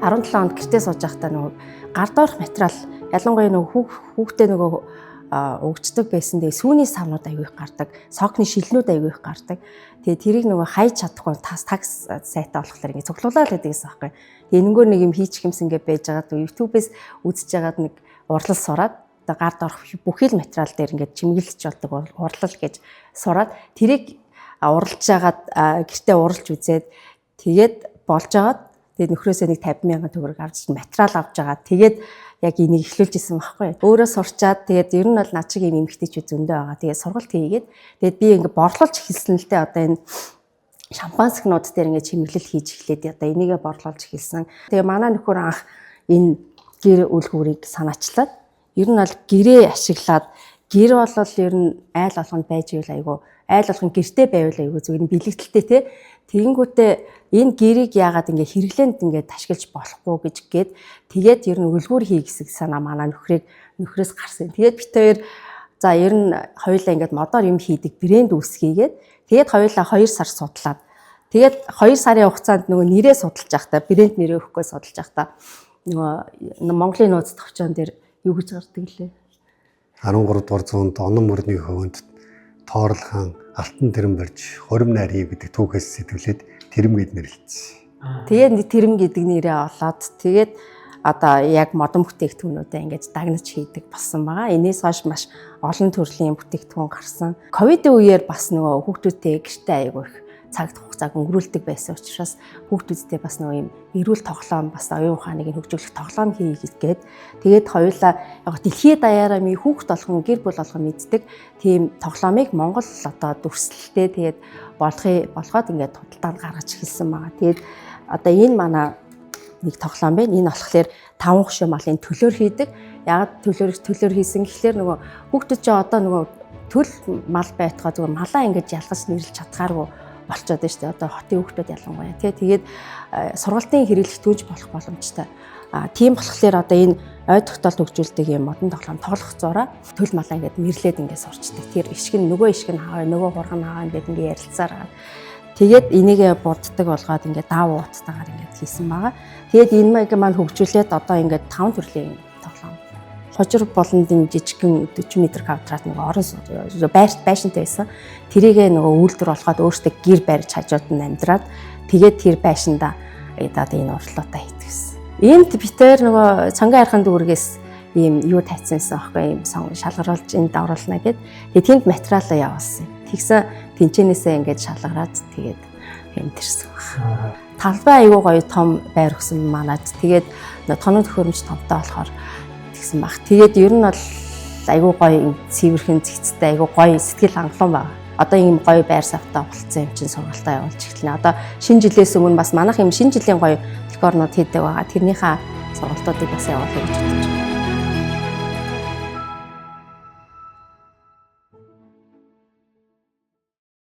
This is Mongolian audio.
17 онд гэртээ сууж байхдаа нөгөө гар доорх материал ялангуяа нөгөө хүүхдээ нөгөө угждаг байсан. Тэгээ сүүний савнууд аягүй их гардаг, сокны шилнүүд аягүй их гардаг. Тэгээ тэрийг нөгөө хайж чадахгүй такс сайтай болохоор ингэ цуглуулаад байдаг гэсэн байхгүй. Тэгээ энэнгөр нэг юм хийчих юмсан ингэ байж байгаа. YouTube-ээс үзэж байгаад нэг урлал сураад гар доорх бүхий л материал дээр ингэ чимэглэж болдог урлал гэж сураад тэрийг уралж байгаад гэртээ уралж үзээд тэгээд болж байгаад тэгээд нөхрөөсөө нэг 50,000 төгрөг авч материал авч байгаа. Тэгээд яг энийг эхлүүлж исэн байхгүй. Өөрөө сурчаад тэгээд ер нь бол над шиг юм эмэгтэйчүүд зөндөө байгаа. Тэгээд сургалт хийгээд тэгээд би ингээ борлуулж эхэлсэн л дээ. Одоо энэ шампансикнууд дээр ингээ чимэглэл хийж эхлээд одоо энийгээ борлуулж эхэлсэн. Тэгээд манай нөхөр анх энэ гэр үлгүүрийг санаачлаад ер нь бол гэрээ ашиглаад гэр болол ер нь айл болгонд байж ивэл айгу айл болгон гэртээ байвал айгу зүгээр бэлэгдэлтэй те. Тэгэнгүүтээ энэ гэрийг яагаад ингээ хэрэглээнд ингээ ашиглаж болохгүй гэж гээд тэгээд ер нь үлгүүр хий гэсэн санаа манай нөхрөөс гарсан. Тэгээд бид хоёр за ер нь хоёулаа ингээ модоор юм хийдэг брэнд үүсгээгээд тэгээд хоёулаа 2 сар судлаад тэгээд 2 сарын хугацаанд нөгөө нэрээ судалж байхдаа брэнд нэрээ өгөхгүй судалж байхдаа нөгөө Монголын нууц товчоон дээр юу гэж гардаг лээ. 13 дугаар зуунд онон мөрний хөвөнд Тоорл хаан алтан тэрэм барьж хорим найрыг гэдэг түүхээс сэтгүүлээд тэрэм гэд нэрлэсэн. Тэгээд тэрэм гэдэг нэрээ олоод тэгээд одоо яг модон бүтээгдэхүүнүүдээ ингэж дагнаж хийдэг болсон байгаа. Энээс хойш маш олон төрлийн бүтээгдэхүүн гарсан. Ковидын үеэр бас нөгөө хүүхдүүдтэй гэртээ аягүй их цагт хугацааг өнгөрүүлдэг байсан учраас хүүхдүүдтэй бас нөгөө юм эрүүл тоглоом бас оюун ухааныг хөгжүүлэх тоглоом хийгээд тэгээд хоёулаа яг дэлхийд даяараа ми хүүхд болгон гэр бүл болгон мэддэг тийм тоглоомыг Монгол одоо дүрслэлтэй тэгээд болгоод ингээд худалдаанд гаргаж эхэлсэн байгаа. Тэгээд одоо энэ манай нэг тоглоом байна. Энэ болохоор 5 хөшөө малын төлөөр хийдэг. Яг төлөөр хийсэн гэхлээр нөгөө хүүхдүүд ч одоо нөгөө төл мал байтгаа зүгээр малаа ингэж ялгаж нэрлэж чадхааргүй болчиход байна шүү дээ. Одоо хотын хүүхдүүд ялангуяа тий. Тэгээд сургалтын хэрэглэх түүж болох боломжтой. Тийм болохоор одоо энэ ой тогтоолт хөгжүүлдэг юм модон тоглоом тоглох зураа төл малаа ингэж нэрлээд ингэж сурчдаг. Тэр ишг нь нөгөө ишг нь хаа нөгөө хурган хаа ингэж ингэ ярилцаар байгаа. Тэгээд энийгээ буддаг болгоод ингээд даав ууттайгаар ингээд хийсэн байгаа. Тэгээд энэ маяг маань хөгжүүлээд одоо ингээд 5 төрлийн тоглоом. Хожир болондын жижигхэн 40 м квадрат нэг орон байшинтай байсан. Тэрийгээ нөгөө үйлдвэр болгоод өөртөө гэр барьж хажууд нь амьдраад тэгээд тэр байшинда одоо энэ урлуудаа хийдгэсэн. Энд битээр нөгөө цангийн архан дүүргээс ийм юу тавьчихсан байхгүй ийм шалгаруулж энд оруулна гэд. Тэгээд тэнд материалаа явуулсан. Тэгсэн тэнчэнээсээ ингээд шалгараад тэгээд хэмтэрсэн баг. Талбай аягүй гоё том байр өгсөн манад. Тэгээд тоног төхөөрөмж томтой болохоор тэгсэн баг. Тэгээд ер нь бол аягүй гоё цэвэрхэн цэгцтэй аягүй гоё сэтгэл хангалуун баг. Одоо ийм гоё байр савтаа болцсон юм чинь сургалтаа явуулж эхэлнэ. Одоо шинэ жилээс өмнө бас манайх ийм шинэ жилийн гоё декорнууд хийдэг байгаа. Тэрнийхээ сургалтуудыг бас явуулах гэж бодож байна.